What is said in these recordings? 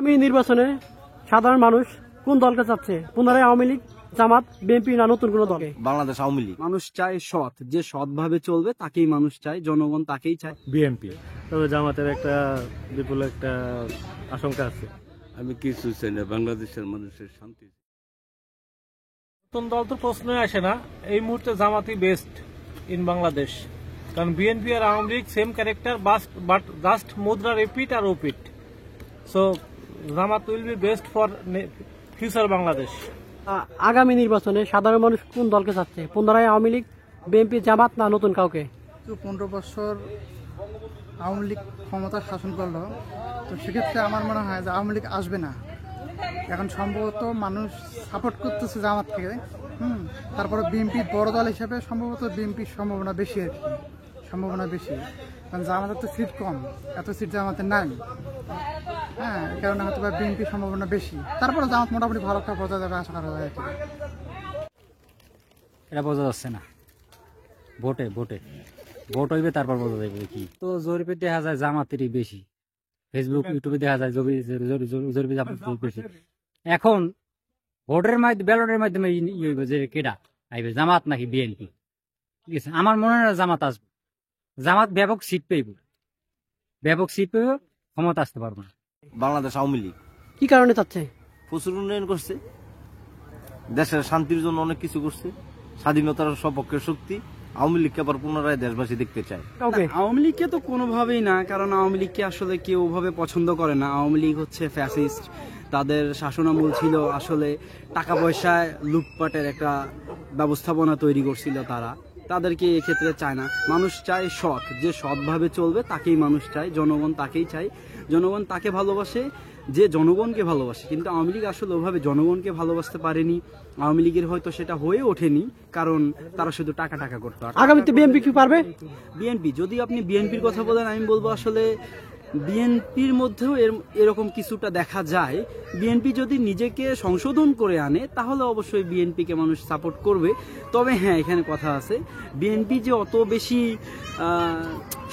আমি নির্বাচনে সাধারণ মানুষ কোন দলকে চাচ্ছে? পুনরায় আওয়ামী লীগ, জামাত, বিএনপি না নতুন কোন দলকে? বাংলাদেশ আওয়ামী লীগ। মানুষ চায় সৎ, যে সৎভাবে চলবে তাকেই মানুষ চায়, জনগণ তাকেই চায়। বিএনপি। তবে জামাতের একটা বিপুল একটা আশঙ্কা আছে। আমি কিছু চাই না, বাংলাদেশের মানুষের শান্তি। নতুন দল তো প্রশ্নই আসে না। এই মুহূর্তে জামাতই বেস্ট ইন বাংলাদেশ, কারণ বিএনপি আর Awami League same character, but just মুদ্রা রিপিট আর ওপিট। So Jamaat will be best for future Bangladesh. আগামী নির্বাচনে সাধারণ মানুষ কোন দলকে চাচ্ছে? পুনরায় আওয়ামী লীগ, বিএনপি, জামাত না নতুন কাউকে? 15 বছর আওয়ামী লীগ ক্ষমতা শাসন করলো, তো সেক্ষেত্রে আমার মনে হয় যে আওয়ামী লীগ আসবে না। এখন সম্ভবত মানুষ সাপোর্ট করতেছে জামাত থেকে। তারপরে বিএনপি বড় দল হিসেবে সম্ভবত বিএনপির সম্ভাবনা বেশি, আর কি সম্ভাবনা বেশি, কারণ জামাতের তো সিট কম, এত সিট জামাতের নাই। হ্যাঁ, এই কারণে হয়তো বিএনপির সম্ভাবনা বেশি। তারপরে জামাত মোটামুটি ভালো একটা বোঝা যাবে আশা করা যায়। এটা বোঝা যাচ্ছে না, ভোটে ভোট হইবে তারপর বোঝা যাবে কি। তো জরিপে দেখা যায় জামাতেরই বেশি, ফেসবুক ইউটিউবে দেখা যায় জরিপে জামাতের বেশি। এখন ভোটের মাধ্যমে, ব্যালটের মাধ্যমে হইবে যে কেডা আইবে, জামাত নাকি বিএনপি। ঠিক আছে, আমার মনে হয় জামাত আসবে। জামাত ব্যাপক সিট পাইব, ক্ষমতা আসতে পারবো না। বাংলাদেশ আওয়ামী লীগ। কি কারণে চাচ্ছে? প্রচুর উন্নয়ন করছে, দেশের শান্তির জন্য অনেক কিছু করছে, স্বাধীনতার সপক্ষের শক্তি। আওয়ামী লীগকে আবার পুনরায় দেশবাসী দেখতে চায়। আওয়ামী লীগকে তো কোনোভাবেই না, কারণ আওয়ামী লীগকে আসলে কেউ ওভাবে পছন্দ করে না। আওয়ামী লীগ হচ্ছে ফ্যাসিস্ট, তাদের শাসনামূল ছিল আসলে টাকা পয়সায় লুটপাটের একটা ব্যবস্থাপনা তৈরি করছিল তারা। তাদেরকে এক্ষেত্রে চায় না। মানুষ চায় সৎ, যে সৎভাবে চলবে তাকেই মানুষ চায়, জনগণ তাকেই চায়, জনগণ তাকে ভালোবাসে যে জনগণকে ভালোবাসে। কিন্তু আওয়ামী লীগ আসলে ওভাবে জনগণকে ভালোবাসতে পারেনি। আওয়ামী লীগের হয়তো সেটা হয়ে ওঠেনি, কারণ তারা শুধু টাকা করতো। আগামীতে বিএনপি কি পারবে? বিএনপি, যদি আপনি বিএনপির কথা বলেন, আমি বলবো আসলে বিএনপির মধ্যেও এরকম কিছুটা দেখা যায়। বিএনপি যদি নিজেকে সংশোধন করে আনে তাহলে অবশ্যই বিএনপিকে মানুষ সাপোর্ট করবে। তবে হ্যাঁ, এখানে কথা আছে, বিএনপি যে অত বেশি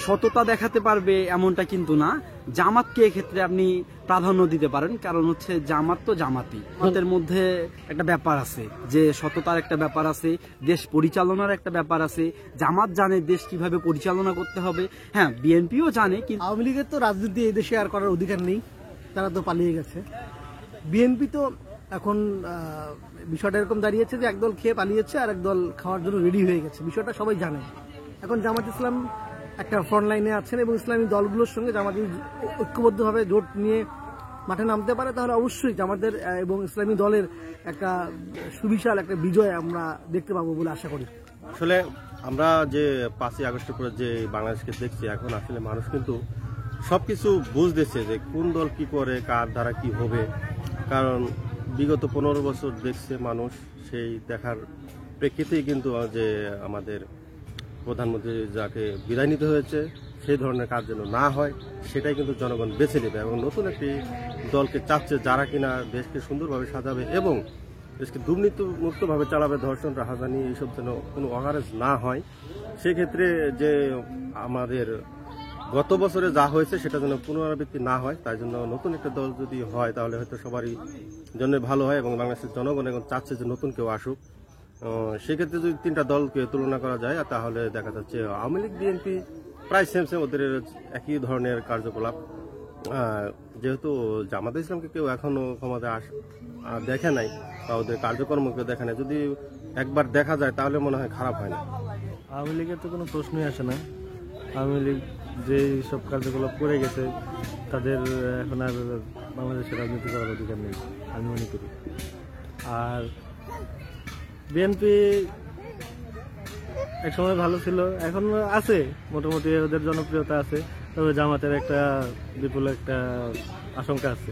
সততা দেখাতে পারবে এমনটা কিন্তু না। জামাতকে এক্ষেত্রে আপনি প্রাধান্য দিতে পারেন, কারণ হচ্ছে জামাত তো জামাতই। জামাতের মধ্যে একটা ব্যাপার আছে, যে সততার একটা ব্যাপার আছে, দেশ পরিচালনার একটা ব্যাপার আছে। জামাত জানে দেশ কিভাবে পরিচালনা করতে হবে। হ্যাঁ, বিএনপিও জানে, কিন্তু আওয়ামী লীগের তো রাজনীতি এই দেশে আর করার অধিকার নেই, তারা তো পালিয়ে গেছে। বিএনপি তো এখন বিষয়টা এরকম দাঁড়িয়েছে যে একদল খেয়ে পালিয়েছে আর একদল খাওয়ার জন্য রেডি হয়ে গেছে, বিষয়টা সবাই জানে। এখন জামাত ইসলাম একটা ফ্রন্ট লাইনে আছেন এবং ইসলামী দলগুলোর সঙ্গে জামাত ঐক্যবদ্ধভাবে জোট নিয়ে মাঠে নামতে পারে, তাহলে অবশ্যই জামাতের এবং ইসলামী দলের একটা সুবিশাল একটা বিজয় আমরা দেখতে পাবো বলে আশা করি। আসলে আমরা যে 5ই আগস্টের পরে যে বাংলাদেশকে দেখছি, এখন আসলে মানুষ কিন্তু সবকিছু বুঝতেছে যে কোন দল কি করে, কার দ্বারা কি হবে। কারণ বিগত 15 বছর দেখছে মানুষ, সেই দেখার প্রেক্ষিতেই কিন্তু যে আমাদের প্রধানমন্ত্রী যাকে বিদায় নিতে হয়েছে, সেই ধরনের কাজ যেন না হয় সেটাই কিন্তু জনগণ বেছে নেবে এবং নতুন একটি দলকে চাচ্ছে, যারা কিনা দেশকে সুন্দরভাবে সাজাবে এবং দেশকে দুর্নীতি মুক্তভাবে চালাবে। ধর্ষণ, রাহাজানি এইসব যেন কোনো অগারেজ না হয়। সেক্ষেত্রে যে আমাদের গত বছরে যা হয়েছে সেটা যেন পুনরাবৃত্তি না হয়, তাই জন্য নতুন একটা দল যদি হয় তাহলে হয়তো সবারই জন্য ভালো হয় এবং বাংলাদেশের জনগণ এখন চাচ্ছে যে নতুন কেউ আসুক। সেক্ষেত্রে যদি 3টা দলকে তুলনা করা যায় তাহলে দেখা যাচ্ছে আওয়ামী লীগ, বিএনপি প্রায় সেম ওদের একই ধরনের কার্যকলাপ। যেহেতু জামাত ইসলামকে কেউ এখনো ক্ষমতা দেখে নাই বা ওদের কার্যক্রম কেউ দেখে নাই, যদি একবার দেখা যায় তাহলে মনে হয় খারাপ হয় না। আওয়ামী লীগের তো কোনো প্রশ্নই আসে না। আওয়ামী লীগ যে সব কার্যকলাপ করে গেছে, তাদের এখন আর বাংলাদেশের রাজনীতি করার অধিকার নেই আমি মনে করি। আর বিএনপি একসময় ভালো ছিল, এখন আছে মোটামুটি, ওদের জনপ্রিয়তা আছে। তবে জামাতের একটা বিপুল একটা আশঙ্কা আছে।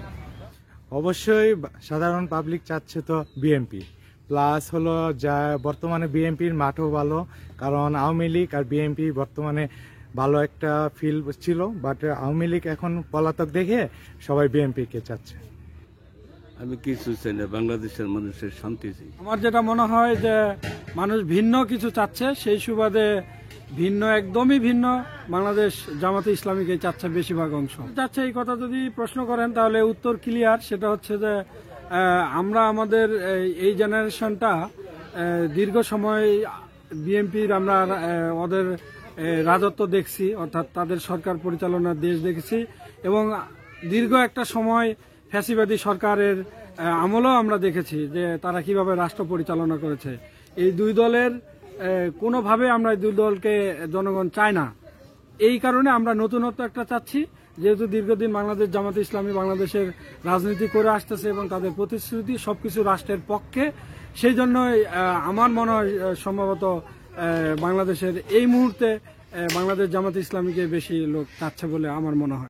অবশ্যই সাধারণ পাবলিক চাচ্ছে তো বিএনপি, প্লাস হলো যা বর্তমানে বিএনপির মাঠও ভালো, কারণ আওয়ামী লীগ আর বিএনপি বর্তমানে ভালো একটা ফিল ছিল, বাট আওয়ামী লীগ এখন পলাতক দেখে সবাই বিএনপিকে চাচ্ছে। আমি কিছু চাই না, বাংলাদেশের মানুষের শান্তি চাই। আমার যেটা মনে হয় যে মানুষ ভিন্ন কিছু চাচ্ছে, সেই সুবাদে ভিন্ন, একদমই ভিন্ন। বাংলাদেশ জামাতে ইসলামীকে চাচ্ছে বেশিরভাগ অংশ চাচ্ছে। এই কথা যদি প্রশ্ন করেন তাহলে উত্তর ক্লিয়ার, সেটা হচ্ছে যে আমরা আমাদের এই জেনারেশনটা দীর্ঘ সময় বিএনপির আমরা ওদের রাজত্ব দেখছি, অর্থাৎ তাদের সরকার পরিচালনার দেশ দেখেছি, এবং দীর্ঘ একটা সময় ফ্যাসিবাদী সরকারের আমলেও আমরা দেখেছি যে তারা কিভাবে রাষ্ট্র পরিচালনা করেছে। এই দুই দলের কোনোভাবে আমরা এই দুই দলকে জনগণ চায় না। এই কারণে আমরা নতুনত্ব একটা চাচ্ছি, যেহেতু দীর্ঘদিন বাংলাদেশ জামাতে ইসলামী বাংলাদেশের রাজনীতি করে আসতেছে এবং তাদের প্রতিশ্রুতি সবকিছু রাষ্ট্রের পক্ষে। সেই জন্য আমার মনে হয় সম্ভবত বাংলাদেশের এই মুহূর্তে বাংলাদেশ জামাতে ইসলামীকে বেশি লোক চাচ্ছে বলে আমার মনে হয়।